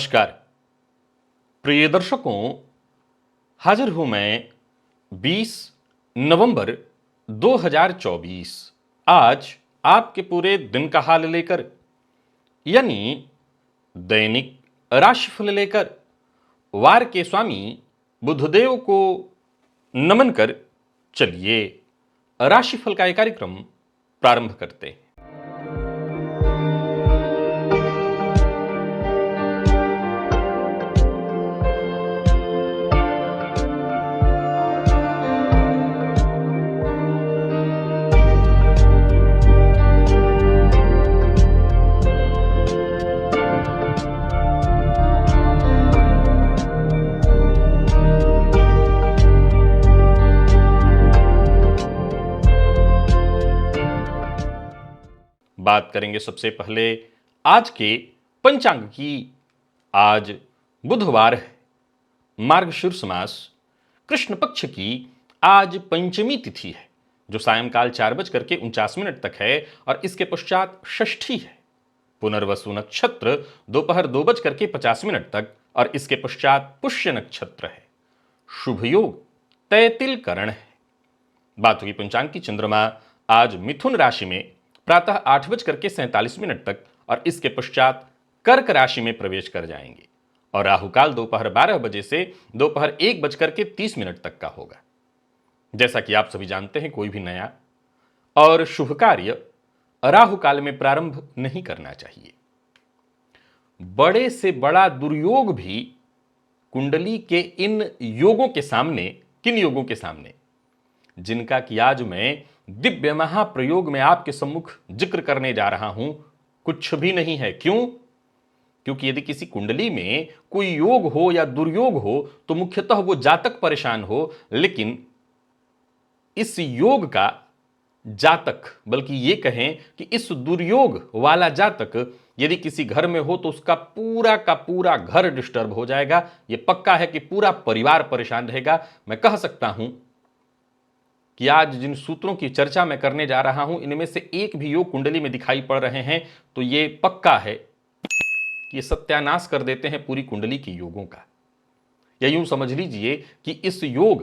नमस्कार प्रिय दर्शकों, हाजिर हूं मैं 20 नवंबर 2024 आज आपके पूरे दिन का हाल लेकर, यानी दैनिक राशिफल लेकर वार के स्वामी बुधदेव को नमन कर चलिए राशिफल का यह कार्यक्रम प्रारंभ करते हैं। बात करेंगे सबसे पहले आज के पंचांग की। आज बुधवार है, मार्गशीर्ष मास कृष्ण पक्ष की आज पंचमी तिथि है जो सायंकाल 4:49 तक है और इसके पश्चात षष्ठी है। पुनर्वसु नक्षत्र दोपहर 2:50 तक और इसके पश्चात पुष्य नक्षत्र है। शुभ योग तैतिल करण है। बात हुई पंचांग की। चंद्रमा आज मिथुन राशि में प्रातः 8:47 तक और इसके पश्चात कर्क राशि में प्रवेश कर जाएंगे और राहुकाल दोपहर 12 बजे से दोपहर 1:30 तक का होगा। जैसा कि आप सभी जानते हैं, कोई भी नया और शुभ कार्य राहुकाल में प्रारंभ नहीं करना चाहिए। बड़े से बड़ा दुर्योग भी कुंडली के इन योगों के सामने, किन योगों के सामने, जिनका कि आज मैं दिव्य महाप्रयोग में आपके सम्मुख जिक्र करने जा रहा हूं, कुछ भी नहीं है। क्यों? क्योंकि यदि किसी कुंडली में कोई योग हो या दुर्योग हो तो मुख्यतः वो जातक परेशान हो, लेकिन इस योग का जातक, बल्कि ये कहें कि इस दुर्योग वाला जातक यदि किसी घर में हो तो उसका पूरा का पूरा घर डिस्टर्ब हो जाएगा। यह पक्का है कि पूरा परिवार परेशान रहेगा। मैं कह सकता हूं कि आज जिन सूत्रों की चर्चा मैं करने जा रहा हूं, इनमें से एक भी योग कुंडली में दिखाई पड़ रहे हैं तो ये पक्का है कि ये सत्यानाश कर देते हैं पूरी कुंडली के योगों का। या यूं समझ लीजिए कि इस योग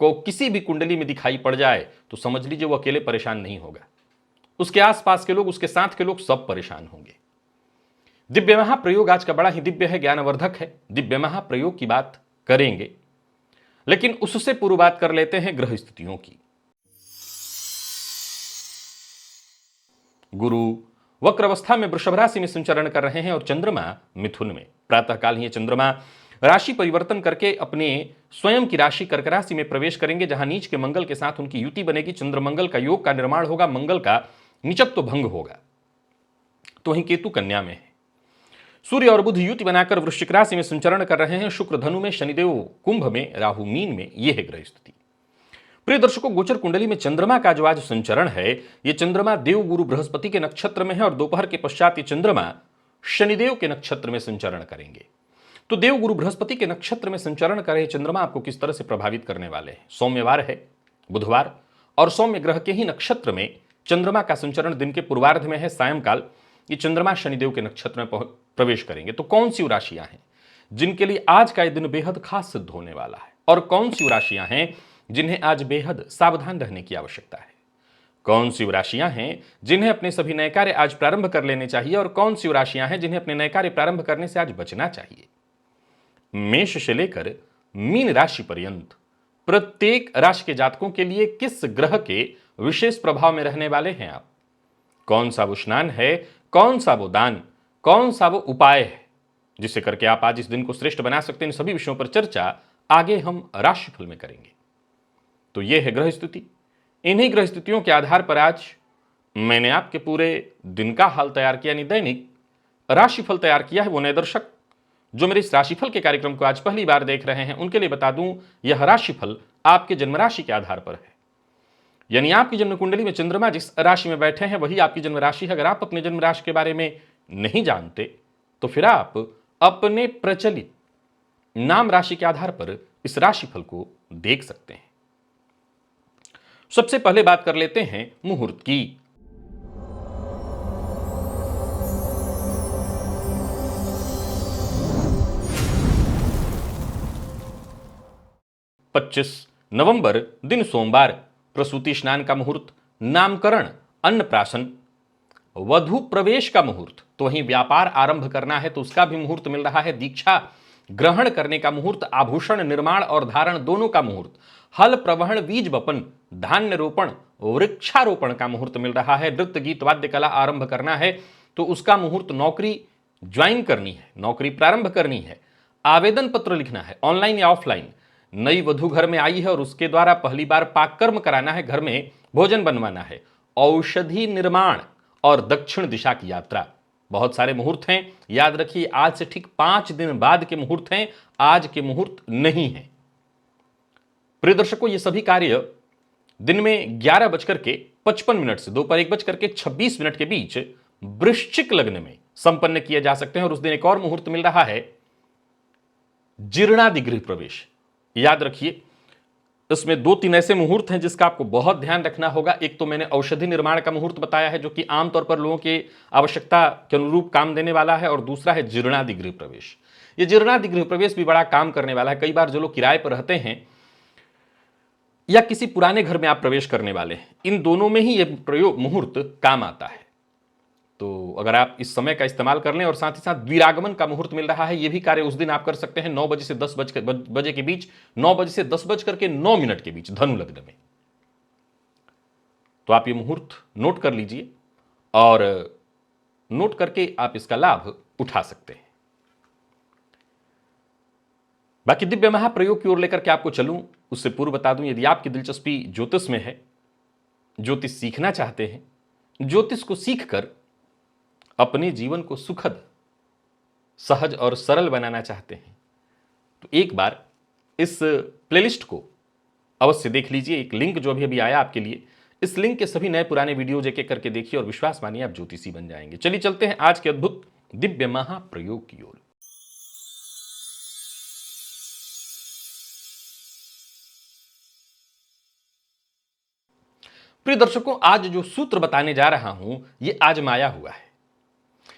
को किसी भी कुंडली में दिखाई पड़ जाए तो समझ लीजिए वो अकेले परेशान नहीं होगा, उसके आसपास के लोग, उसके साथ के लोग सब परेशान होंगे। दिव्य महाप्रयोग आज का बड़ा ही दिव्य है, ज्ञानवर्धक है। दिव्य महाप्रयोग की बात करेंगे, लेकिन उससे पूर्व बात कर लेते हैं ग्रह स्थितियों की। गुरु वक्र अवस्था में वृषभ राशि में संचरण कर रहे हैं और चंद्रमा मिथुन में। प्रातःकाल ही चंद्रमा राशि परिवर्तन करके अपने स्वयं की राशि कर्क राशि में प्रवेश करेंगे, जहां नीच के मंगल के साथ उनकी युति बनेगी। चंद्र मंगल का योग का निर्माण होगा, मंगल का नीचत्व भंग होगा। तो वहीं केतु कन्या में है। सूर्य और बुध युति बनाकर वृश्चिक राशि में संचरण कर रहे हैं। शुक्र धनु में, शनिदेव कुंभ में, राहु मीन में। यह है ग्रह स्थिति। प्रिय दर्शकों, गोचर कुंडली में चंद्रमा का जो आज संचरण है, यह चंद्रमा देव गुरु बृहस्पति के नक्षत्र में है और दोपहर के पश्चात ये चंद्रमा शनिदेव के नक्षत्र में संचरण करेंगे। तो देव गुरु बृहस्पति के नक्षत्र में संचरण कर रहे चंद्रमा आपको किस तरह से प्रभावित करने वाले हैं। सौम्यवार है, बुधवार, और सौम्य ग्रह के ही नक्षत्र में चंद्रमा का संचरण दिन के पूर्वार्ध में है। सायंकाल ये चंद्रमा शनिदेव के नक्षत्र में प्रवेश करेंगे। तो कौन सी राशियां हैं जिनके लिए आज का यह दिन बेहद खास सिद्ध होने वाला है, और कौन सी राशियां हैं जिन्हें आज बेहद सावधान रहने की आवश्यकता है। कौन सी राशियां हैं जिन्हें अपने सभी नए कार्य आज प्रारंभ कर लेने चाहिए, और कौन सी राशियां हैं जिन्हें अपने नए कार्य प्रारंभ करने से आज बचना चाहिए। मेष से लेकर मीन राशि पर्यंत प्रत्येक राशि के जातकों के लिए किस ग्रह के विशेष प्रभाव में रहने वाले हैं आप, कौन सा वो स्नान है, कौन सा वो दान, कौन सा वो उपाय है जिससे करके आप आज इस दिन को श्रेष्ठ बना सकते हैं। इन सभी विषयों पर चर्चा आगे हम राशिफल में करेंगे। तो यह है ग्रह स्थिति। इन्हीं ग्रह स्थितियों के आधार पर आज मैंने आपके पूरे दिन का हाल तैयार किया, यानी दैनिक राशिफल तैयार किया है। वो नए दर्शक जो मेरे इस राशिफल के कार्यक्रम को आज पहली बार देख रहे हैं, उनके लिए बता दूं, यह राशिफल आपके जन्म राशि के आधार पर है। यानी आपकी जन्म कुंडली में चंद्रमा जिस राशि में बैठे हैं वही आपकी जन्म राशि है। अगर आप अपने जन्म राशि के बारे में नहीं जानते तो फिर आप अपने प्रचलित नाम राशि के आधार पर इस राशिफल को देख सकते हैं। सबसे पहले बात कर लेते हैं मुहूर्त की। 25 नवंबर दिन सोमवार, प्रसूति स्नान का मुहूर्त, नामकरण, अन्नप्राशन, वधु प्रवेश का मुहूर्त। तो वहीं व्यापार आरंभ करना है तो उसका भी मुहूर्त मिल रहा है। दीक्षा ग्रहण करने का मुहूर्त, आभूषण निर्माण और धारण दोनों का मुहूर्त, हल प्रवहन, बीज वपन, धान्य रोपण, वृक्षारोपण का मुहूर्त मिल रहा है। नृत्य गीत वाद्य कला आरंभ करना है तो उसका मुहूर्त, नौकरी ज्वाइन करनी है, नौकरी प्रारंभ करनी है, आवेदन पत्र लिखना है ऑनलाइन या ऑफलाइन, नई वधु घर में आई है और उसके द्वारा पहली बार पाककर्म कराना है, घर में भोजन बनवाना है, औषधि निर्माण और दक्षिण दिशा की यात्रा। बहुत सारे मुहूर्त हैं, याद रखिए आज से ठीक 5 दिन बाद के मुहूर्त हैं, आज के मुहूर्त नहीं है। प्रिय दर्शकों, ये सभी कार्य दिन में 11:55 से दोपहर 1:26 के बीच वृश्चिक लग्न में संपन्न किए जा सकते हैं। और उस दिन एक और मुहूर्त मिल रहा है, जीर्णादि गृह प्रवेश। याद रखिए इसमें 2-3 ऐसे मुहूर्त हैं जिसका आपको बहुत ध्यान रखना होगा। एक तो मैंने औषधि निर्माण का मुहूर्त बताया है जो कि आमतौर पर लोगों की आवश्यकता के अनुरूप काम देने वाला है, और दूसरा है जीर्णादि गृह प्रवेश। ये जीर्णादि गृह प्रवेश भी बड़ा काम करने वाला है। कई बार जो लोग किराए पर रहते हैं या किसी पुराने घर में आप प्रवेश करने वाले हैं, इन दोनों में ही यह प्रयोग मुहूर्त काम आता है। तो अगर आप इस समय का इस्तेमाल कर लें, और साथ ही साथ वीरागमन का मुहूर्त मिल रहा है, यह भी कार्य उस दिन आप कर सकते हैं 9 बजे से 10 बजे के बीच, 9 बजे से 10:09 के बीच धनु लग्न में। तो आप ये मुहूर्त नोट कर लीजिए और नोट करके आप इसका लाभ उठा सकते हैं। बाकी दिव्य महाप्रयोग की ओर लेकर के आपको चलूं उससे पूर्व बता दूं, यदि आपकी दिलचस्पी ज्योतिष में है, ज्योतिष सीखना चाहते हैं, ज्योतिष को सीखकर अपने जीवन को सुखद, सहज और सरल बनाना चाहते हैं, तो एक बार इस प्लेलिस्ट को अवश्य देख लीजिए। एक लिंक जो अभी आया आपके लिए, इस लिंक के सभी नए पुराने वीडियोज एक एक करके देखिए और विश्वास मानिए आप ज्योतिषी बन जाएंगे। चलिए चलते हैं आज के अद्भुत दिव्य महाप्रयोग की ओर। प्रिय दर्शकों, आज जो सूत्र बताने जा रहा हूं यह आजमाया हुआ है।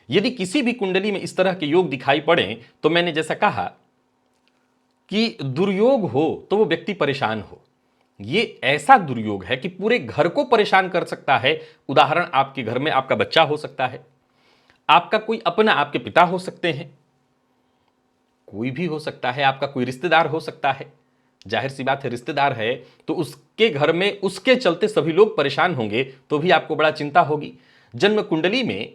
यदि किसी भी कुंडली में इस तरह के योग दिखाई पड़े तो मैंने जैसा कहा कि दुर्योग हो तो वो व्यक्ति परेशान हो। ये ऐसा दुर्योग है कि पूरे घर को परेशान कर सकता है। उदाहरण, आपके घर में आपका बच्चा हो सकता है, आपका कोई अपना, आपके पिता हो सकते हैं, कोई भी हो सकता है, आपका कोई रिश्तेदार हो सकता है। जाहिर सी बात है, रिश्तेदार है तो उसके घर में उसके चलते सभी लोग परेशान होंगे तो भी आपको बड़ा चिंता होगी। जन्म कुंडली में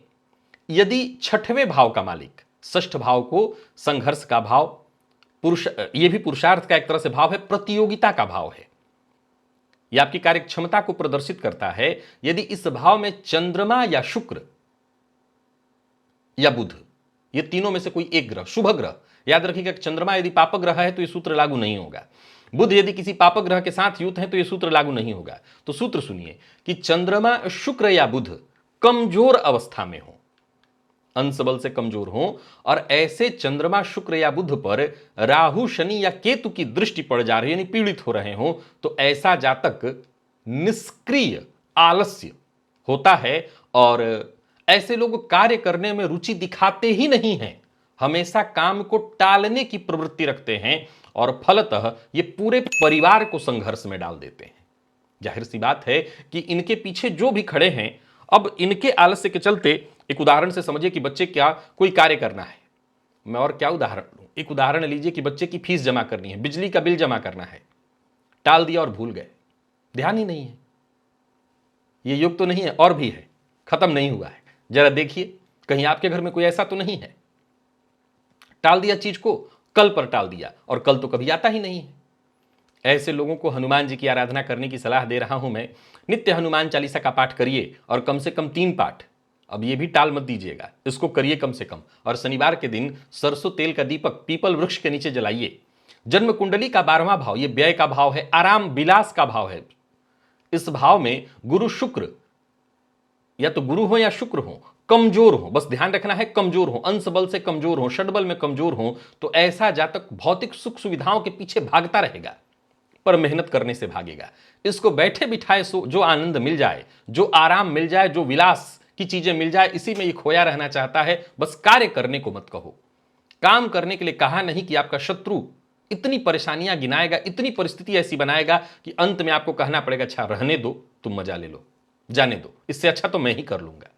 यदि 6वें भाव का मालिक, 6ठ भाव को संघर्ष का भाव, पुरुष, यह भी पुरुषार्थ का एक तरह से भाव है, प्रतियोगिता का भाव है, यह आपकी कार्य क्षमता को प्रदर्शित करता है। यदि इस भाव में चंद्रमा या शुक्र या बुध, ये तीनों में से कोई एक ग्रह, शुभ ग्रह, याद रखिएगा चंद्रमा यदि पापक ग्रह है तो यह सूत्र लागू नहीं होगा, बुध यदि किसी पापक ग्रह के साथ युत है तो यह सूत्र लागू नहीं होगा। तो सूत्र सुनिए कि चंद्रमा, शुक्र या बुध कमजोर अवस्था में हो, अंश बल से कमजोर हो, और ऐसे चंद्रमा, शुक्र या बुध पर राहु, शनि या केतु की दृष्टि पड़ जा रही है, यानी पीड़ित हो रहे हो, तो ऐसा जातक निष्क्रिय, आलस्य होता है और ऐसे लोग कार्य करने में रुचि दिखाते ही नहीं हैं, हमेशा काम को टालने की प्रवृत्ति रखते हैं और फलतः ये पूरे परिवार को संघर्ष में डाल देते हैं। जाहिर सी बात है कि इनके पीछे जो भी खड़े हैं, अब इनके आलस्य के चलते, एक उदाहरण से समझिए कि बच्चे क्या कोई कार्य करना है, मैं और क्या उदाहरण लूं, एक उदाहरण लीजिए कि बच्चे की फीस जमा करनी है, बिजली का बिल जमा करना है, टाल दिया और भूल गए, ध्यान ही नहीं है, ये योग तो नहीं है और भी है, खत्म नहीं हुआ है। जरा देखिए कहीं आपके घर में कोई ऐसा तो नहीं है, टाल दिया चीज को, कल पर टाल दिया और कल तो कभी आता ही नहीं है। ऐसे लोगों को हनुमान जी की आराधना करने की सलाह दे रहा हूं मैं। नित्य हनुमान चालीसा का पाठ करिए और कम से कम 3 पाठ, अब ये भी टाल मत दीजिएगा, इसको करिए कम से कम। और शनिवार के दिन सरसों तेल का दीपक पीपल वृक्ष के नीचे जलाइए। जन्म कुंडली का 12वां भाव ये व्यय का भाव है, आराम विलास का भाव है। इस भाव में गुरु शुक्र, या तो गुरु हो या शुक्र हो, कमजोर हो, बस ध्यान रखना है कमजोर हो, अंश बल से कमजोर हो, षड बल में कमजोर हो, तो ऐसा जातक भौतिक सुख सुविधाओं के पीछे भागता रहेगा पर मेहनत करने से भागेगा। इसको बैठे बिठाए जो आनंद मिल जाए, जो आराम मिल जाए, जो विलास की चीजें मिल जाए, इसी में ये खोया रहना चाहता है। बस कार्य करने को मत कहो। काम करने के लिए कहा नहीं कि आपका शत्रु इतनी परेशानियां गिनाएगा, इतनी परिस्थिति ऐसी बनाएगा कि अंत में आपको कहना पड़ेगा अच्छा रहने दो, तुम मजा ले लो, जाने दो, इससे अच्छा तो मैं ही कर लूंगा।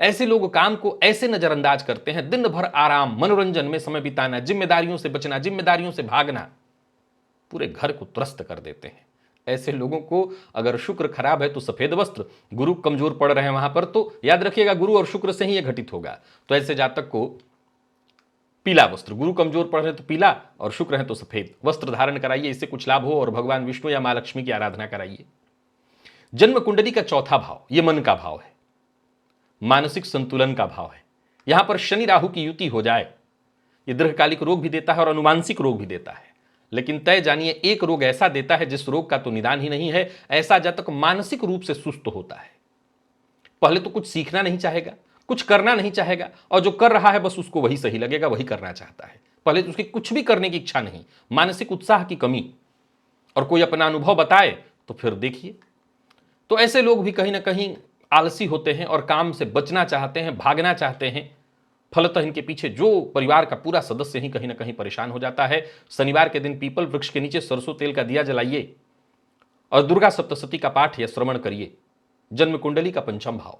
ऐसे लोग काम को ऐसे नजरअंदाज करते हैं, दिन भर आराम मनोरंजन में समय बिताना, जिम्मेदारियों से बचना, जिम्मेदारियों से भागना, पूरे घर को त्रस्त कर देते हैं। ऐसे लोगों को अगर शुक्र खराब है तो सफेद वस्त्र, गुरु कमजोर पड़ रहे हैं वहां पर तो याद रखिएगा गुरु और शुक्र से ही यह घटित होगा। तो ऐसे जातक को पीला वस्त्र, गुरु कमजोर पड़ रहे तो पीला और शुक्र है तो सफेद वस्त्र धारण कराइए, इससे कुछ लाभ हो, और भगवान विष्णु या मां लक्ष्मी की आराधना कराइए। जन्म कुंडली का चौथा भाव यह मन का भाव है, मानसिक संतुलन का भाव है। यहां पर शनि राहु की युति हो जाए, यह दीर्घकालिक रोग भी देता है और अनुमानसिक रोग भी देता है। लेकिन तय जानिए एक रोग ऐसा देता है जिस रोग का तो निदान ही नहीं है। ऐसा जातक मानसिक रूप से सुस्त होता है, पहले तो कुछ सीखना नहीं चाहेगा, कुछ करना नहीं चाहेगा, और जो कर रहा है बस उसको वही सही लगेगा, वही करना चाहता है। पहले तो उसकी कुछ भी करने की इच्छा नहीं, मानसिक उत्साह की कमी, और कोई अपना अनुभव बताए तो फिर देखिए। तो ऐसे लोग भी कहीं ना कहीं आलसी होते हैं और काम से बचना चाहते हैं, भागना चाहते हैं। फलतः इनके पीछे जो परिवार का पूरा सदस्य ही कहीं ना कहीं परेशान हो जाता है। शनिवार के दिन पीपल वृक्ष के नीचे सरसों तेल का दिया जलाइए और दुर्गा सप्तशती का पाठ या श्रवण करिए। जन्म कुंडली का पंचम भाव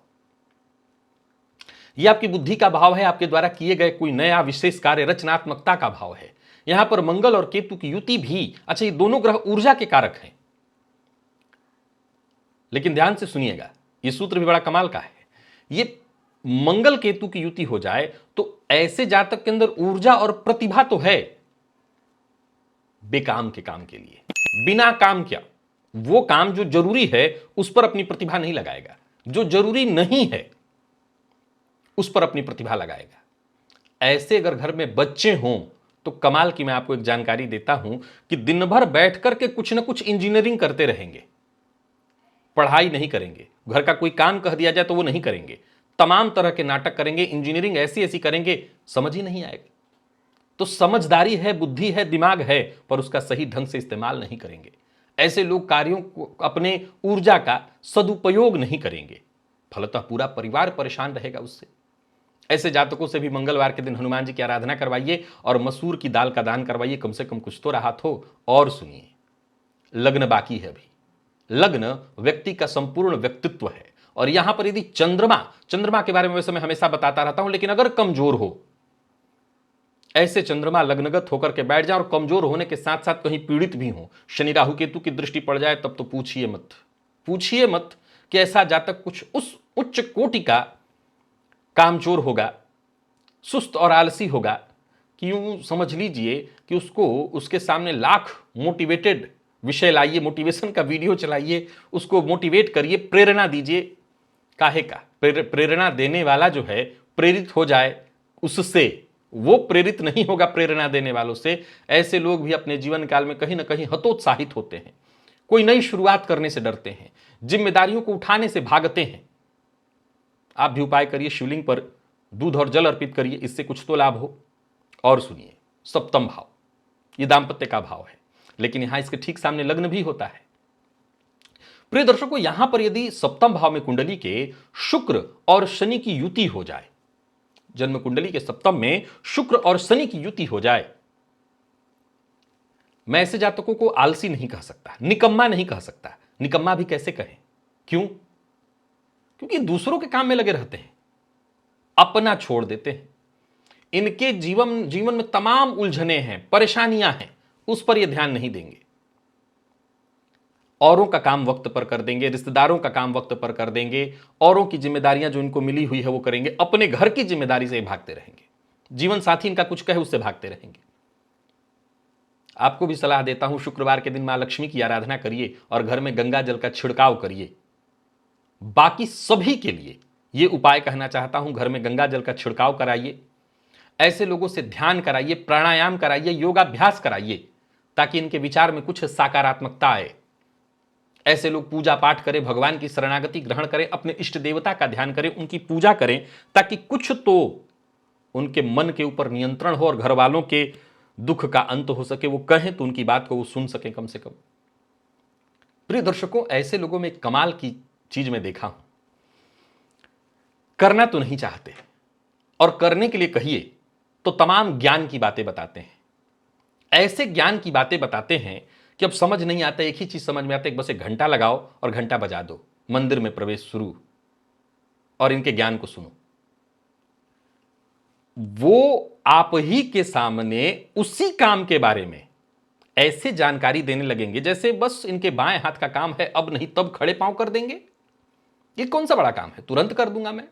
यह आपकी बुद्धि का भाव है, आपके द्वारा किए गए कोई नया विशेष कार्य, रचनात्मकता का भाव है। यहां पर मंगल और केतु की युति भी, अच्छा ये दोनों ग्रह ऊर्जा के कारक हैं। लेकिन ध्यान से सुनिएगा, यह सूत्र भी बड़ा कमाल का है। ये मंगल केतु की युति हो जाए तो ऐसे जातक के अंदर ऊर्जा और प्रतिभा तो है, बेकाम के काम के लिए, बिना काम क्या, वो काम जो जरूरी है उस पर अपनी प्रतिभा नहीं लगाएगा, जो जरूरी नहीं है उस पर अपनी प्रतिभा लगाएगा। ऐसे अगर घर में बच्चे हों तो कमाल की मैं आपको एक जानकारी देता हूं कि दिन भर बैठ करके कुछ ना कुछ इंजीनियरिंग करते रहेंगे, पढ़ाई नहीं करेंगे। घर का कोई काम कह दिया जाए तो वो नहीं करेंगे, तमाम तरह के नाटक करेंगे, इंजीनियरिंग ऐसी ऐसी करेंगे, समझ ही नहीं आएगा। तो समझदारी है, बुद्धि है, दिमाग है, पर उसका सही ढंग से इस्तेमाल नहीं करेंगे। ऐसे लोग कार्यों को, अपने ऊर्जा का सदुपयोग नहीं करेंगे, फलतः पूरा परिवार परेशान रहेगा उससे। ऐसे जातकों से भी मंगलवार के दिन हनुमान जी की आराधना करवाइए और मसूर की दाल का दान करवाइए, कम से कम कुछ तो राहत हो। और सुनिए, लग्न बाकी है अभी। लग्न व्यक्ति का संपूर्ण व्यक्तित्व है, और यहां पर यदि चंद्रमा के बारे में वैसे मैं हमेशा बताता रहता हूं, लेकिन अगर कमजोर हो, ऐसे चंद्रमा लग्नगत होकर के बैठ जाए और कमजोर होने के साथ साथ कहीं पीड़ित भी हो, शनि राहु केतु की दृष्टि पड़ जाए, तब तो पूछिए मत कि ऐसा जातक कुछ उस उच्च कोटि का कामचोर होगा, सुस्त और आलसी होगा कि यूं समझ लीजिए कि उसको, उसके सामने लाख मोटिवेटेड विषय लाइए, मोटिवेशन का वीडियो चलाइए, उसको मोटिवेट करिए, प्रेरणा दीजिए। काहे का प्रेरणा देने वाला जो है प्रेरित हो जाए उससे, वो प्रेरित नहीं होगा प्रेरणा देने वालों से। ऐसे लोग भी अपने जीवन काल में कहीं ना कहीं हतोत्साहित होते हैं, कोई नई शुरुआत करने से डरते हैं, जिम्मेदारियों को उठाने से भागते हैं। आप भी उपाय करिए, शिवलिंग पर दूध और जल अर्पित करिए, इससे कुछ तो लाभ हो। और सुनिए, सप्तम भाव ये दाम्पत्य का भाव है, लेकिन यहां इसके ठीक सामने लग्न भी होता है। प्रिय दर्शकों, यहां पर यदि सप्तम भाव में कुंडली के शुक्र और शनि की युति हो जाए, जन्म कुंडली के सप्तम में शुक्र और शनि की युति हो जाए, मैं ऐसे जातकों को आलसी नहीं कह सकता, निकम्मा नहीं कह सकता। निकम्मा भी कैसे कहें, क्यों? क्योंकि दूसरों के काम में लगे रहते हैं, अपना छोड़ देते हैं। इनके जीवन में तमाम उलझने हैं, परेशानियां हैं, उस पर ये ध्यान नहीं देंगे। औरों का काम वक्त पर कर देंगे, रिश्तेदारों का काम वक्त पर कर देंगे, औरों की जिम्मेदारियां जो इनको मिली हुई है वो करेंगे, अपने घर की जिम्मेदारी से भागते रहेंगे। जीवन साथी इनका कुछ कहे उससे भागते रहेंगे। आपको भी सलाह देता हूं, शुक्रवार के दिन मां लक्ष्मी की आराधना करिए और घर में गंगा जल का छिड़काव करिए। बाकी सभी के लिए यह उपाय कहना चाहता हूं, घर में गंगा जल का छिड़काव कराइए, ऐसे लोगों से ध्यान कराइए, प्राणायाम कराइए, योगाभ्यास कराइए, ताकि इनके विचार में कुछ सकारात्मकता आए। ऐसे लोग पूजा पाठ करें, भगवान की शरणागति ग्रहण करें, अपने इष्ट देवता का ध्यान करें, उनकी पूजा करें, ताकि कुछ तो उनके मन के ऊपर नियंत्रण हो और घर वालों के दुख का अंत हो सके। वो कहें तो उनकी बात को वो सुन सके कम से कम। प्रिय दर्शकों, ऐसे लोगों में एक कमाल की चीज मैं देखा हूं, करना तो नहीं चाहते और करने के लिए कहिए तो तमाम ज्ञान की बातें बताते हैं। ऐसे ज्ञान की बातें बताते हैं कि अब समझ नहीं आता, एक ही चीज समझ में आता है, बस एक घंटा लगाओ और घंटा बजा दो, मंदिर में प्रवेश शुरू, और इनके ज्ञान को सुनो। वो आप ही के सामने उसी काम के बारे में ऐसे जानकारी देने लगेंगे जैसे बस इनके बाएं हाथ का काम है, अब नहीं तब खड़े पांव कर देंगे। ये कौन सा बड़ा काम है, तुरंत कर दूंगा मैं।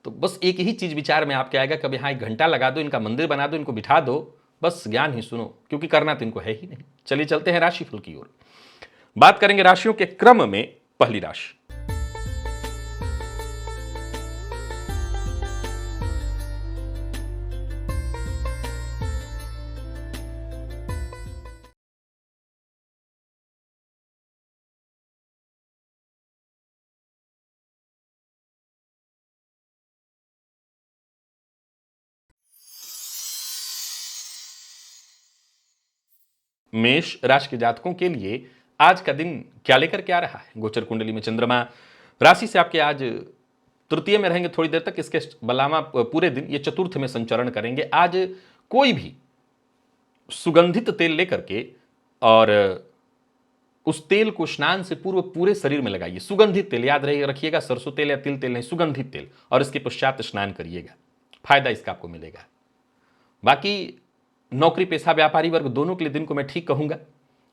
तो बस एक ही चीज विचार में आपके आएगा, कभी हाँ एक घंटा लगा दो, इनका मंदिर बना दो, इनको बिठा दो, बस ज्ञान ही सुनो, क्योंकि करना तो इनको है ही नहीं। चलिए चलते हैं राशिफल की ओर, बात करेंगे राशियों के क्रम में। पहली राशि मेष राशि के जातकों के लिए आज का दिन क्या लेकर के आ रहा है। गोचर कुंडली में चंद्रमा राशि से आपके आज तृतीय में रहेंगे थोड़ी देर तक, इसके अलावा पूरे दिन ये चतुर्थ में संचरण करेंगे। आज कोई भी सुगंधित तेल लेकर के और उस तेल को स्नान से पूर्व पूरे शरीर में लगाइए। सुगंधित तेल, याद रखिएगा, सरसों तेल या तिल तेल नहीं, सुगंधित तेल, और इसके पश्चात स्नान करिएगा, फायदा इसका आपको मिलेगा। बाकी नौकरी पेशा व्यापारी वर्ग दोनों के लिए दिन को मैं ठीक कहूंगा।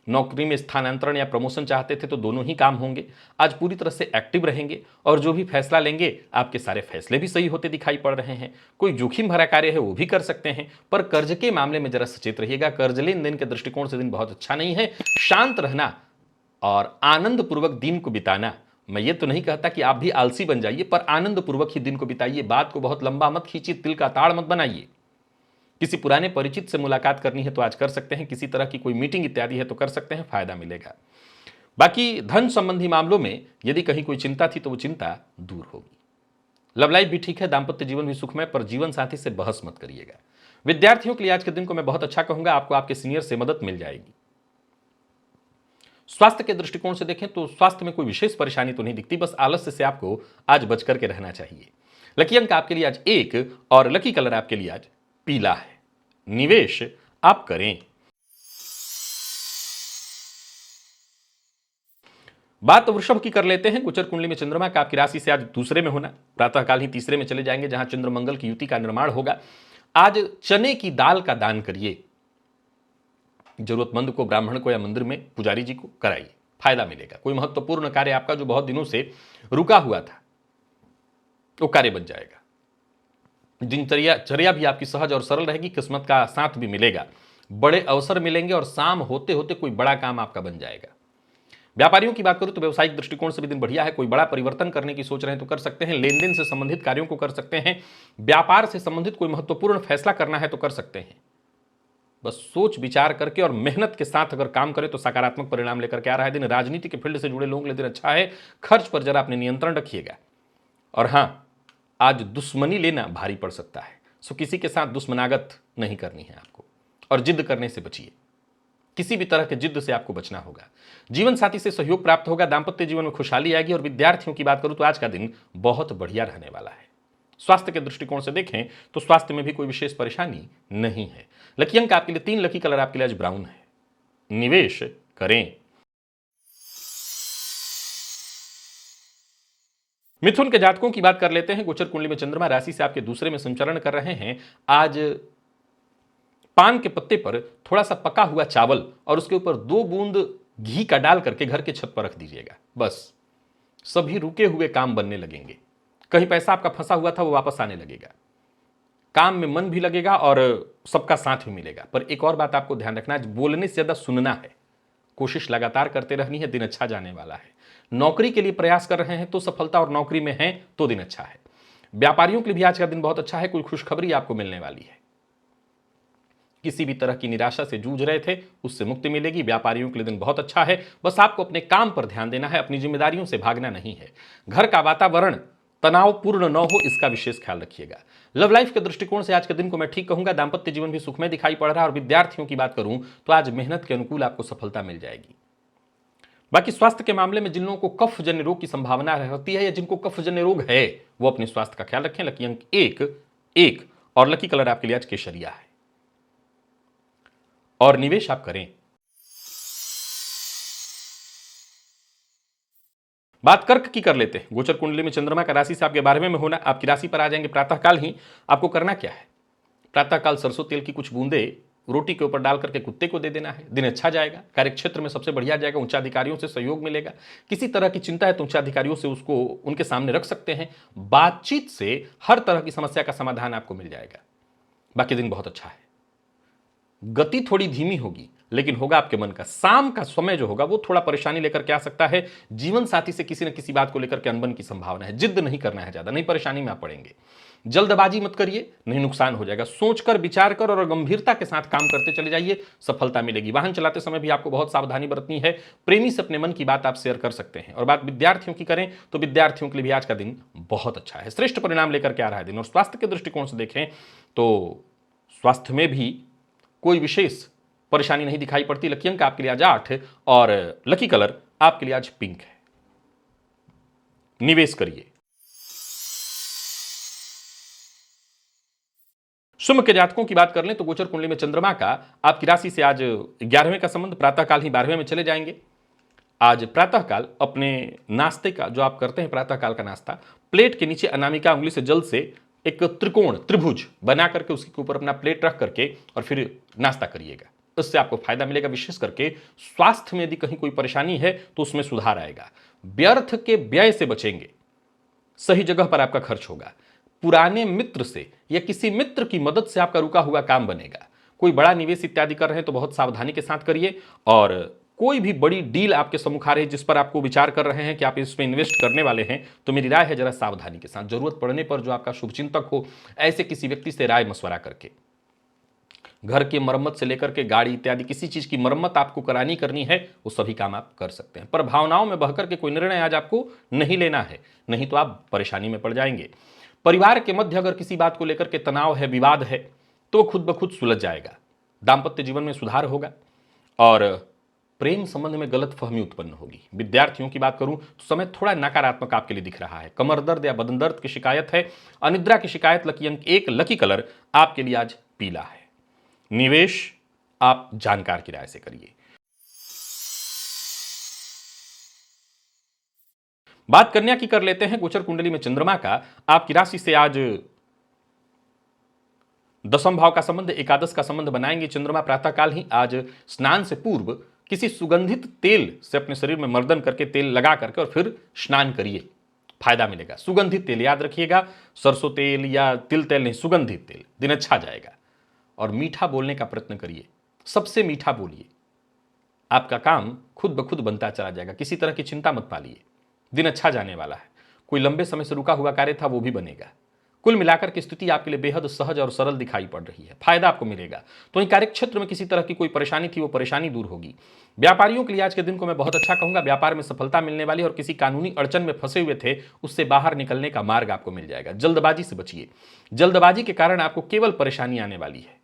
नौकरी में स्थानांतरण या प्रमोशन चाहते थे तो दोनों ही काम होंगे। आज पूरी तरह से एक्टिव रहेंगे और जो भी फैसला लेंगे आपके सारे फैसले भी सही होते दिखाई पड़ रहे हैं। कोई जोखिम भरा कार्य है वो भी कर सकते हैं, पर कर्ज के मामले में जरा सचेत रहिएगा। कर्ज लेन देन के दृष्टिकोण से दिन बहुत अच्छा नहीं है। शांत रहना और आनंद पूर्वक दिन को बिताना। मैं ये तो नहीं कहता कि आप भी आलसी बन जाइए, पर आनंद पूर्वक ही दिन को बिताइए। बात को बहुत लंबा मत खींचिए, तिल का ताड़ मत बनाइए। किसी पुराने परिचित से मुलाकात करनी है तो आज कर सकते हैं, किसी तरह की कोई मीटिंग इत्यादि है तो कर सकते हैं, फायदा मिलेगा। बाकी धन संबंधी मामलों में यदि कहीं कोई चिंता थी तो वो चिंता दूर होगी। लव लाइफ भी ठीक है, दाम्पत्य जीवन भी सुखमय, पर जीवन साथी से बहस मत करिएगा। विद्यार्थियों के लिए आज के दिन को मैं बहुत अच्छा कहूंगा, आपको आपके सीनियर से मदद मिल जाएगी। स्वास्थ्य के दृष्टिकोण से देखें तो स्वास्थ्य में कोई विशेष परेशानी तो नहीं दिखती, बस आलस्य से आपको आज बच करके रहना चाहिए। लकी अंक आपके लिए आज 1 और लकी कलर आपके लिए आज पीला है। निवेश आप करें। बात वृषभ की कर लेते हैं। गोचर कुंडली में चंद्रमा का आपकी राशि से आज दूसरे में होना, प्रातःकाल ही तीसरे में चले जाएंगे जहां चंद्र मंगल की युति का निर्माण होगा। आज चने की दाल का दान करिए, जरूरतमंद को, ब्राह्मण को या मंदिर में पुजारी जी को कराइए, फायदा मिलेगा। कोई महत्वपूर्ण कार्य आपका जो बहुत दिनों से रुका हुआ था वो कार्य बन जाएगा। दिनचर्या भी आपकी सहज और सरल रहेगी, किस्मत का साथ भी मिलेगा, बड़े अवसर मिलेंगे और शाम होते होते कोई बड़ा काम आपका बन जाएगा। व्यापारियों की बात करूं तो व्यवसायिक दृष्टिकोण से भी दिन बढ़िया है। कोई बड़ा परिवर्तन करने की सोच रहे हैं तो कर सकते हैं, लेन देन से संबंधित कार्यों को कर सकते हैं, व्यापार से संबंधित कोई महत्वपूर्ण फैसला करना है तो कर सकते हैं। बस सोच विचार करके और मेहनत के साथ अगर काम करें तो सकारात्मक परिणाम लेकर के आ रहा है दिन। राजनीति के फील्ड से जुड़े लोगों के लिए दिन अच्छा है, खर्च पर जरा अपने नियंत्रण रखिएगा। और हां, आज दुश्मनी लेना भारी पड़ सकता है, सो किसी के साथ दुश्मनागत नहीं करनी है आपको, और जिद करने से बचिए। किसी भी तरह के जिद से आपको बचना होगा। जीवन साथी से सहयोग प्राप्त होगा, दाम्पत्य जीवन में खुशहाली आएगी। और विद्यार्थियों की बात करूं तो आज का दिन बहुत बढ़िया रहने वाला है। स्वास्थ्य के दृष्टिकोण से देखें तो स्वास्थ्य में भी कोई विशेष परेशानी नहीं है। लकी अंक आपके लिए 3, लकी कलर आपके लिए आज ब्राउन है। निवेश करें। मिथुन के जातकों की बात कर लेते हैं। गोचर कुंडली में चंद्रमा राशि से आपके दूसरे में संचरण कर रहे हैं। आज पान के पत्ते पर थोड़ा सा पका हुआ चावल और उसके ऊपर 2 बूंद घी का डाल करके घर के छत पर रख दीजिएगा। बस सभी रुके हुए काम बनने लगेंगे। कहीं पैसा आपका फंसा हुआ था वो वापस आने लगेगा, काम में मन भी लगेगा और सबका साथ भी मिलेगा। पर एक और बात आपको ध्यान रखना है, बोलने से ज्यादा सुनना है। कोशिश लगातार करते रहनी है, दिन अच्छा जाने वाला है। नौकरी के लिए प्रयास कर रहे हैं तो सफलता, और नौकरी में हैं तो दिन अच्छा है। व्यापारियों के लिए भी आज का दिन बहुत अच्छा है, कोई खुशखबरी आपको मिलने वाली है। किसी भी तरह की निराशा से जूझ रहे थे उससे मुक्ति मिलेगी। व्यापारियों के लिए दिन बहुत अच्छा है, बस आपको अपने काम पर ध्यान देना है, अपनी जिम्मेदारियों से भागना नहीं है। घर का वातावरण तनावपूर्ण न हो इसका विशेष ख्याल रखिएगा। लव लाइफ के दृष्टिकोण से आज के दिन को मैं ठीक कहूंगा, दाम्पत्य जीवन भी सुखमय दिखाई पड़ रहा है। और विद्यार्थियों की बात करूं तो आज मेहनत के अनुकूल आपको सफलता मिल जाएगी। बाकी स्वास्थ्य के मामले में जिन लोगों को कफ जन्य रोग की संभावना रहती है या जिनको कफ जन्य रोग है वो अपने स्वास्थ्य का ख्याल रखें। लकी अंक 1 और लकी कलर आपके लिए आज केसरिया है। और निवेश आप करें। बात कर्क की कर लेते हैं। गोचर कुंडली में चंद्रमा का राशि से आपके 12वें में होना, आपकी राशि पर आ जाएंगे प्रातःकाल ही। आपको करना क्या है? प्रातःकाल सरसों तेल की कुछ बूंदे रोटी के ऊपर डाल करके कुत्ते को दे देना है। दिन अच्छा जाएगा, कार्यक्षेत्र में सबसे बढ़िया जाएगा, उच्च अधिकारियों से सहयोग मिलेगा। किसी तरह की चिंता है तो उच्च अधिकारियों से उसको उनके सामने रख सकते हैं। बातचीत से हर तरह की समस्या का समाधान आपको मिल जाएगा। बाकी दिन बहुत अच्छा है। गति थोड़ी धीमी होगी लेकिन होगा आपके मन का। शाम का समय जो होगा वो थोड़ा परेशानी लेकर के आ सकता है। जीवन साथी से किसी न किसी बात को लेकर के अनबन की संभावना है। जिद नहीं करना है ज्यादा, नहीं परेशानी में आप पड़ेंगे। जल्दबाजी मत करिए, नहीं नुकसान हो जाएगा। सोचकर विचार कर और गंभीरता के साथ काम करते चले जाइए, सफलता मिलेगी। वाहन चलाते समय भी आपको बहुत सावधानी बरतनी है। प्रेमी से अपने मन की बात आप शेयर कर सकते हैं। और बात विद्यार्थियों की करें तो विद्यार्थियों के लिए भी आज का दिन बहुत अच्छा है, श्रेष्ठ परिणाम लेकर के आ रहा है दिन। और स्वास्थ्य के दृष्टिकोण से देखें तो स्वास्थ्य में भी कोई विशेष परेशानी नहीं दिखाई पड़ती। लकी अंक आपके लिए आज 8 और लकी कलर आपके लिए आज पिंक है। निवेश करिए। शुभ के जातकों की बात कर लें तो गोचर कुंडली में चंद्रमा का आपकी राशि से आज 11वें का संबंध, प्रातःकाल ही 12वें में चले जाएंगे। आज प्रातःकाल अपने नाश्ते का जो आप करते हैं प्रातःकाल का नाश्ता, प्लेट के नीचे अनामिका उंगली से जल से एक त्रिकोण त्रिभुज बना करके उसके ऊपर अपना प्लेट रख करके और फिर नाश्ता करिएगा। इससे आपको फायदा मिलेगा। विशेष करके स्वास्थ्य में यदि कहीं कोई परेशानी है तो उसमें सुधार आएगा। व्यर्थ के व्यय से बचेंगे, सही जगह पर आपका खर्च होगा। पुराने मित्र से या किसी मित्र की मदद से आपका रुका हुआ काम बनेगा। कोई बड़ा निवेश इत्यादि कर रहे हैं तो बहुत सावधानी के साथ करिए। और कोई भी बड़ी डील आपके सम्मुख आ रही है जिस पर आपको विचार कर रहे हैं कि आप इसमें इन्वेस्ट करने वाले हैं, तो मेरी राय है जरा सावधानी के साथ, जरूरत पड़ने पर जो आपका शुभचिंतक हो ऐसे किसी व्यक्ति से राय मशवरा करके। घर की मरम्मत से लेकर के गाड़ी इत्यादि किसी चीज की मरम्मत आपको करानी करनी है, वो सभी काम आप कर सकते हैं। पर भावनाओं में बहकर के कोई निर्णय आज आपको नहीं लेना है, नहीं तो आप परेशानी में पड़ जाएंगे। परिवार के मध्य अगर किसी बात को लेकर के तनाव है, विवाद है, तो खुद ब खुद सुलझ जाएगा। दाम्पत्य जीवन में सुधार होगा और प्रेम संबंध में गलत फहमी उत्पन्न होगी। विद्यार्थियों की बात करूं तो समय थोड़ा नकारात्मक आपके लिए दिख रहा है। कमर दर्द या बदन दर्द की शिकायत है, अनिद्रा की शिकायत। लकी अंक 1, लकी कलर आपके लिए आज पीला है। निवेश आप जानकार की राय से करिए। बात कन्या की कर लेते हैं। गोचर कुंडली में चंद्रमा का आपकी राशि से आज 10वें भाव का संबंध, एकादश का संबंध बनाएंगे चंद्रमा। प्रातःकाल ही आज स्नान से पूर्व किसी सुगंधित तेल से अपने शरीर में मर्दन करके, तेल लगा करके और फिर स्नान करिए, फायदा मिलेगा। सुगंधित तेल याद रखिएगा, सरसों तेल या तिल तेल नहीं, सुगंधित तेल। दिन अच्छा जाएगा। और मीठा बोलने का प्रयत्न करिए, सबसे मीठा बोलिए, आपका काम खुद ब खुद बनता चला जाएगा। किसी तरह की चिंता मत पालिए, दिन अच्छा जाने वाला है। कोई लंबे समय से रुका हुआ कार्य था वो भी बनेगा। कुल मिलाकर की स्थिति आपके लिए बेहद सहज और सरल दिखाई पड़ रही है, फायदा आपको मिलेगा। तो वहीं कार्यक्षेत्र में किसी तरह की कोई परेशानी थी वो परेशानी दूर होगी। व्यापारियों के लिए आज के दिन को मैं बहुत अच्छा कहूंगा। व्यापार में सफलता मिलने वाली और किसी कानूनी अड़चन में फंसे हुए थे उससे बाहर निकलने का मार्ग आपको मिल जाएगा। जल्दबाजी से बचिए, जल्दबाजी के कारण आपको केवल परेशानी आने वाली है।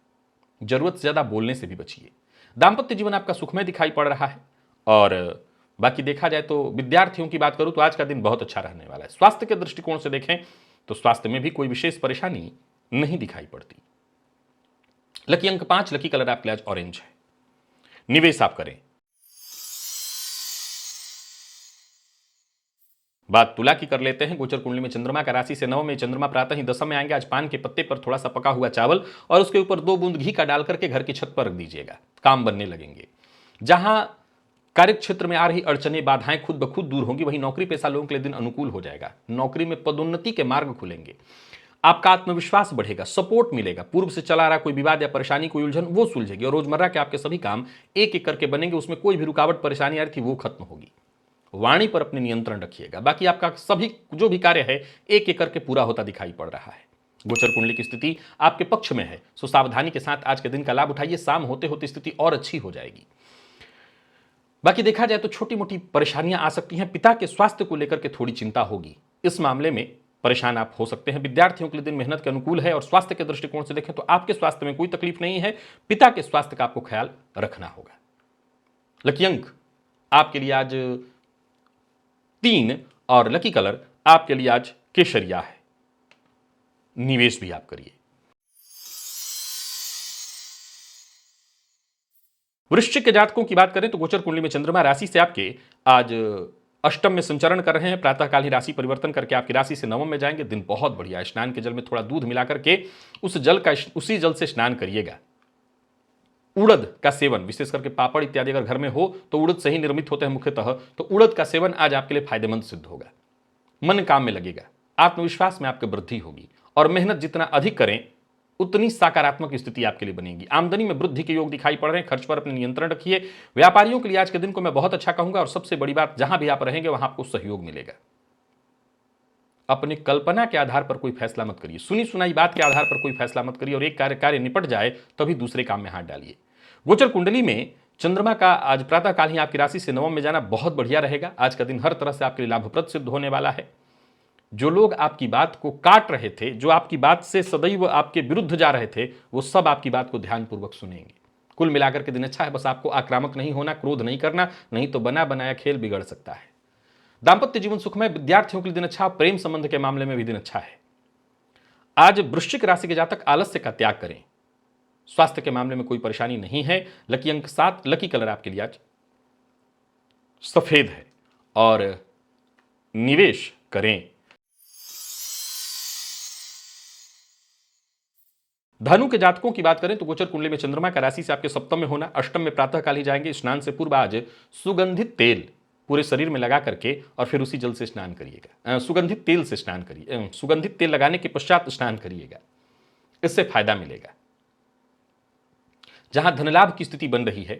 जरूरत से ज्यादा बोलने से भी बचिए। दाम्पत्य जीवन आपका सुखमय दिखाई पड़ रहा है। और बाकी देखा जाए तो विद्यार्थियों की बात करूं तो आज का दिन बहुत अच्छा रहने वाला है। स्वास्थ्य के दृष्टिकोण से देखें तो स्वास्थ्य में भी कोई विशेष परेशानी नहीं दिखाई पड़ती। लकी अंक 5, लकी कलर आपके आज ऑरेंज है। निवेश आप करें। बात तुला की कर लेते हैं। गोचर कुंडली में चंद्रमा का राशि से 9 में, चंद्रमा प्रातः ही 10 में आएंगे। आज पान के पत्ते पर थोड़ा सा पका हुआ चावल और उसके ऊपर 2 बूंद घी का डाल करके घर की छत पर रख दीजिएगा, काम बनने लगेंगे। जहां कार्यक्षेत्र में आ रही अड़चने, बाधाएं खुद ब खुद दूर होंगी, वहीं नौकरी पेशा लोगों के लिए दिन अनुकूल हो जाएगा। नौकरी में पदोन्नति के मार्ग खुलेंगे, आपका आत्मविश्वास बढ़ेगा, सपोर्ट मिलेगा। पूर्व से चला रहा कोई विवाद या परेशानी, कोई उलझन, वो सुलझेगी और रोजमर्रा के आपके सभी काम एक एक करके बनेंगे। उसमें कोई भी रुकावट परेशानी आ रही थी वो खत्म होगी। वाणी पर अपने नियंत्रण रखिएगा। बाकी आपका सभी जो भी कार्य है एक एक करके पूरा होता दिखाई पड़ रहा है। गोचर कुंडली की स्थिति आपके पक्ष में है, सो सावधानी के साथ आज के दिन का लाभ उठाइए। शाम होते होते स्थिति और अच्छी हो जाएगी। बाकी देखा जाए तो छोटी मोटी परेशानियां आ सकती हैं। पिता के स्वास्थ्य को लेकर के थोड़ी चिंता होगी, इस मामले में परेशान आप हो सकते हैं। विद्यार्थियों के लिए दिन मेहनत के अनुकूल है और स्वास्थ्य के दृष्टिकोण से देखें तो आपके स्वास्थ्य में कोई तकलीफ नहीं है। पिता के स्वास्थ्य का आपको ख्याल रखना होगा। लकी अंक आपके लिए आज 3 और लकी कलर आपके लिए आज केसरिया है। निवेश भी आप करिए। वृश्चिक के जातकों की बात करें तो गोचर कुंडली में चंद्रमा राशि से आपके आज अष्टम में संचरण कर रहे हैं। प्रातःकाल ही राशि परिवर्तन करके आपकी राशि से नवम में जाएंगे। दिन बहुत बढ़िया है। स्नान के जल में थोड़ा दूध मिलाकर के उसी जल से स्नान करिएगा। उड़द का सेवन, विशेष करके पापड़ इत्यादि अगर घर में हो तो उड़द से ही निर्मित होते हैं मुख्यतः, तो उड़द का सेवन आज आपके लिए फायदेमंद सिद्ध होगा। मन काम में लगेगा, आत्मविश्वास में आपकी वृद्धि होगी और मेहनत जितना अधिक करें उतनी सकारात्मक स्थिति आपके लिए बनेगी। आमदनी में वृद्धि के योग दिखाई पड़ रहे हैं। खर्च पर अपने नियंत्रण रखिए। व्यापारियों के लिए आज के दिन को मैं बहुत अच्छा कहूंगा और सबसे बड़ी बात, जहां भी आप रहेंगे वहां आपको सहयोग मिलेगा। अपनी कल्पना के आधार पर कोई फैसला मत करिए, सुनी सुनाई बात के आधार पर कोई फैसला मत करिए और एक कार्य निपट जाए तभी दूसरे काम में हाथ डालिए। गोचर कुंडली में चंद्रमा का आज प्रातःकाल ही आपकी राशि से नवम में जाना बहुत बढ़िया रहेगा। आज का दिन हर तरह से आपके लिए लाभप्रद सिद्ध होने वाला है। जो लोग आपकी बात को काट रहे थे, जो आपकी बात से सदैव आपके विरुद्ध जा रहे थे, वो सब आपकी बात को ध्यानपूर्वक सुनेंगे। कुल मिलाकर के दिन अच्छा है। बस आपको आक्रामक नहीं होना, क्रोध नहीं करना, नहीं तो बना बनाया खेल बिगड़ सकता है। दांपत्य जीवन सुखमय। विद्यार्थियों के लिए दिन अच्छा। प्रेम संबंध के मामले में भी दिन अच्छा है। आज वृश्चिक राशि के जातक आलस्य का त्याग करें। स्वास्थ्य के मामले में कोई परेशानी नहीं है। लकी अंक 7, लकी कलर आपके लिए आज सफेद है और निवेश करें। धनु के जातकों की बात करें तो गोचर कुंडली में चंद्रमा का राशि से आपके सप्तम में होना, अष्टम में प्रातःकाल ही जाएंगे। स्नान से पूर्व आज सुगंधित तेल पूरे शरीर में लगा करके और फिर उसी जल से स्नान करिएगा। सुगंधित तेल से स्नान करिए। सुगंधित तेल लगाने के पश्चात स्नान करिएगा, इससे फायदा मिलेगा। जहां धनलाभ की स्थिति बन रही है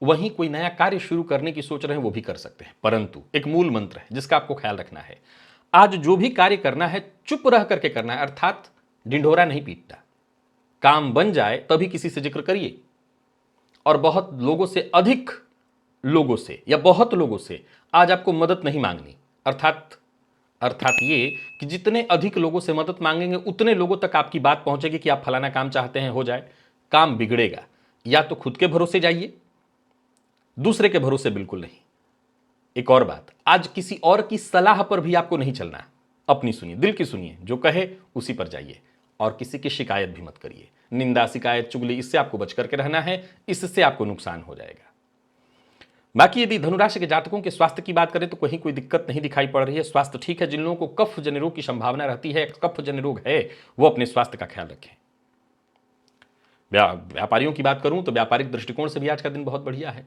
वहीं कोई नया कार्य शुरू करने की सोच रहे हैं वो भी कर सकते हैं, परंतु एक मूल मंत्र है जिसका आपको ख्याल रखना है। आज जो भी कार्य करना है चुप रह करके करना है, अर्थात ढिंढोरा नहीं पीटना। काम बन जाए तभी किसी से जिक्र करिए और बहुत लोगों से, अधिक लोगों से या बहुत लोगों से आज आपको मदद नहीं मांगनी। अर्थात ये कि जितने अधिक लोगों से मदद मांगेंगे उतने लोगों तक आपकी बात पहुंचेगी कि आप फलाना काम चाहते हैं, हो जाए। काम बिगड़ेगा। या तो खुद के भरोसे जाइए, दूसरे के भरोसे बिल्कुल नहीं। एक और बात, आज किसी और की सलाह पर भी आपको नहीं चलना। अपनी सुनिए, दिल की सुनिए, जो कहे उसी पर जाइए और किसी की शिकायत भी मत करिए। निंदा, शिकायत, चुगली, इससे आपको बच करके रहना है, इससे आपको नुकसान हो जाएगा। बाकी यदि धनुराशि के जातकों के स्वास्थ्य की बात करें तो कहीं कोई दिक्कत नहीं दिखाई पड़ रही है। स्वास्थ्य ठीक है। जिन लोगों को कफ जन्य रोग की संभावना रहती है, कफ जन्य रोग है, वो अपने स्वास्थ्य का ख्याल रखें। व्यापारियों की बात करूं तो व्यापारिक दृष्टिकोण से भी आज का दिन बहुत बढ़िया है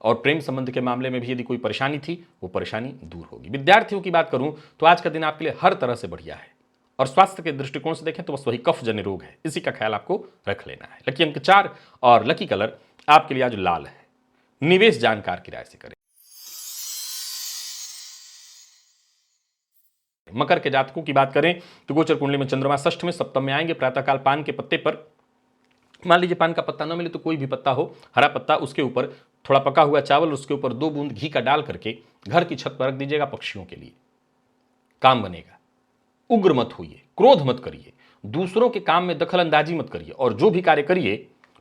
और प्रेम संबंध के मामले में भी यदि कोई परेशानी थी वो परेशानी दूर होगी। विद्यार्थियों की बात करूं तो आज का दिन आपके लिए हर तरह से बढ़िया है और स्वास्थ्य के दृष्टिकोण से देखें तो बस वही कफ जन्य रोग है, इसी का ख्याल आपको रख लेना है। लकी अंक 4 और लकी कलर आपके लिए आज लाल है। निवेश जानकार की राय से करें। मकर के जातकों की बात करें तो गोचर कुंडली में चंद्रमा षष्ठ में, सप्तम में आएंगे। प्रातःकाल पान के पत्ते पर, मान लीजिए पान का पत्ता न मिले तो कोई भी पत्ता हो, हरा पत्ता, उसके ऊपर थोड़ा पका हुआ चावल, उसके ऊपर 2 बूंद घी का डाल करके घर की छत पर रख दीजिएगा पक्षियों के लिए। काम बनेगा। उग्र मत होइए, क्रोध मत करिए, दूसरों के काम में दखल अंदाजी मत करिए और जो भी कार्य करिए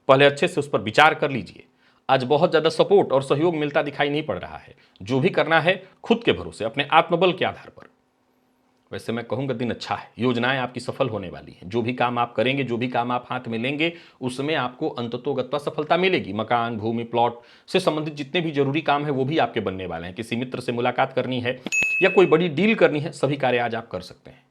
पहले अच्छे से उस पर विचार कर लीजिए। आज बहुत ज्यादा सपोर्ट और सहयोग मिलता दिखाई नहीं पड़ रहा है। जो भी करना है खुद के भरोसे, अपने आत्मबल के आधार पर। वैसे मैं कहूंगा दिन अच्छा है। योजनाएं आपकी सफल होने वाली हैं। जो भी काम आप करेंगे, जो भी काम आप हाथ में लेंगे, उसमें आपको अंततोगत्वा सफलता मिलेगी। मकान, भूमि, प्लॉट से संबंधित जितने भी जरूरी काम है वो भी आपके बनने वाले हैं। किसी मित्र से मुलाकात करनी है या कोई बड़ी डील करनी है, सभी कार्य आज आप कर सकते हैं।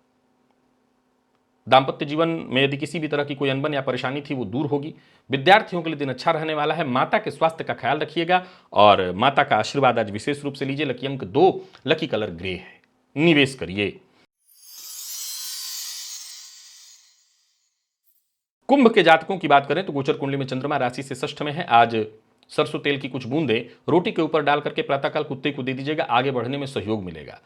दांपत्य जीवन में यदि किसी भी तरह की कोई अनबन या परेशानी थी वो दूर होगी। विद्यार्थियों के लिए दिन अच्छा रहने वाला है। माता के स्वास्थ्य का ख्याल रखिएगा और माता का आशीर्वाद आज विशेष रूप से लीजिए। लकी अंक 2, लकी कलर ग्रे है। निवेश करिए। कुंभ के जातकों की बात करें तो गोचर कुंडली में चंद्रमा राशि से षष्ठ में है। आज सरसों तेल की कुछ बूंदें रोटी के ऊपर डाल करके प्रातःकाल कुत्ते को दे दीजिएगा। आगे बढ़ने में सहयोग मिलेगा।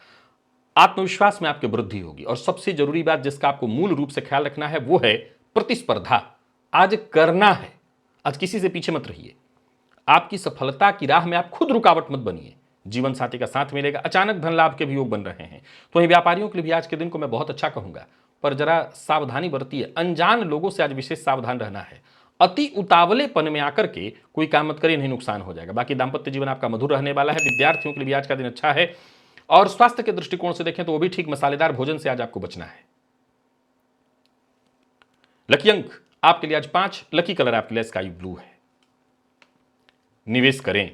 आत्मविश्वास में आपकी वृद्धि होगी और सबसे जरूरी बात जिसका आपको मूल रूप से ख्याल रखना है वो है प्रतिस्पर्धा। आज करना है। आज किसी से पीछे मत रहिए। आपकी सफलता की राह में आप खुद रुकावट मत बनिए। जीवन साथी का साथ मिलेगा। अचानक धन लाभ के भी योग बन रहे हैं। तो वहीं व्यापारियों के लिए भी आज के दिन को मैं बहुत अच्छा कहूंगा, पर जरा सावधानी बरतिए। अनजान लोगों से आज विशेष सावधान रहना है। अति उतावलेपन में आकर के कोई काम मत करिए, नहीं नुकसान हो जाएगा। बाकी दांपत्य जीवन आपका मधुर रहने वाला है। विद्यार्थियों के लिए भी आज का दिन अच्छा है और स्वास्थ्य के दृष्टिकोण से देखें तो वो भी ठीक। मसालेदार भोजन से आज आपको बचना है। लकी अंक आपके लिए आज 5, लकी कलर आपके लिए स्काई ब्लू है। निवेश करें।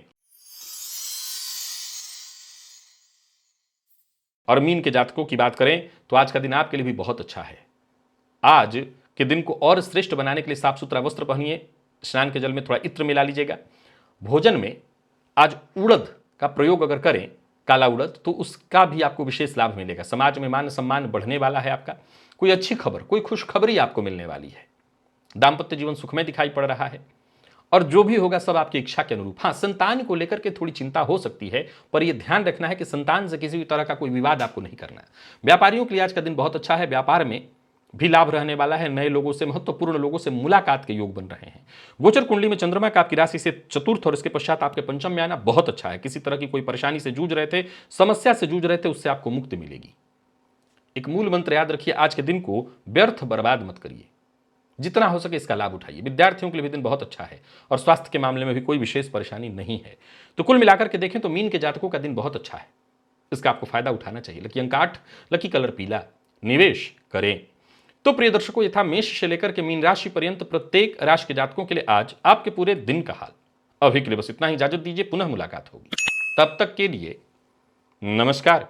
और मीन के जातकों की बात करें तो आज का दिन आपके लिए भी बहुत अच्छा है। आज के दिन को और श्रेष्ठ बनाने के लिए साफ सुथरा वस्त्र पहनिए, स्नान के जल में थोड़ा इत्र मिला लीजिएगा। भोजन में आज उड़द का प्रयोग अगर करें, काला उड़द, तो उसका भी आपको विशेष लाभ मिलेगा। समाज में मान सम्मान बढ़ने वाला है आपका। कोई अच्छी खबर, कोई खुशखबरी आपको मिलने वाली है। दाम्पत्य जीवन सुखमय दिखाई पड़ रहा है और जो भी होगा सब आपकी इच्छा के अनुरूप। हाँ, संतान को लेकर के थोड़ी चिंता हो सकती है, पर यह ध्यान रखना है कि संतान से किसी भी तरह का कोई विवाद आपको नहीं करना है। व्यापारियों के लिए आज का दिन बहुत अच्छा है, व्यापार में भी लाभ रहने वाला है। नए लोगों से, महत्वपूर्ण लोगों से मुलाकात के योग बन रहे हैं। गोचर कुंडली में चंद्रमा का आपकी राशि से चतुर्थ और इसके पश्चात आपके पंचम में आना बहुत अच्छा है। किसी तरह की कोई परेशानी से जूझ रहे थे, समस्या से जूझ रहे थे, उससे आपको मुक्ति मिलेगी। एक मूल मंत्र याद रखिए, आज के दिन को व्यर्थ बर्बाद मत करिए, जितना हो सके इसका लाभ उठाइए। विद्यार्थियों के लिए भी दिन बहुत अच्छा है और स्वास्थ्य के मामले में भी कोई विशेष परेशानी नहीं है। तो कुल मिलाकर के देखें तो मीन के जातकों का दिन बहुत अच्छा है, इसका आपको फायदा उठाना चाहिए। लकी अंक 8, लकी कलर पीला, निवेश करें। तो प्रिय दर्शकों, यथा मेष से लेकर के मीन राशि पर्यंत प्रत्येक राशि के जातकों के लिए आज आपके पूरे दिन का हाल। अभी के लिए बस इतना ही, इजाजत दीजिए, पुनः मुलाकात होगी। तब तक के लिए नमस्कार।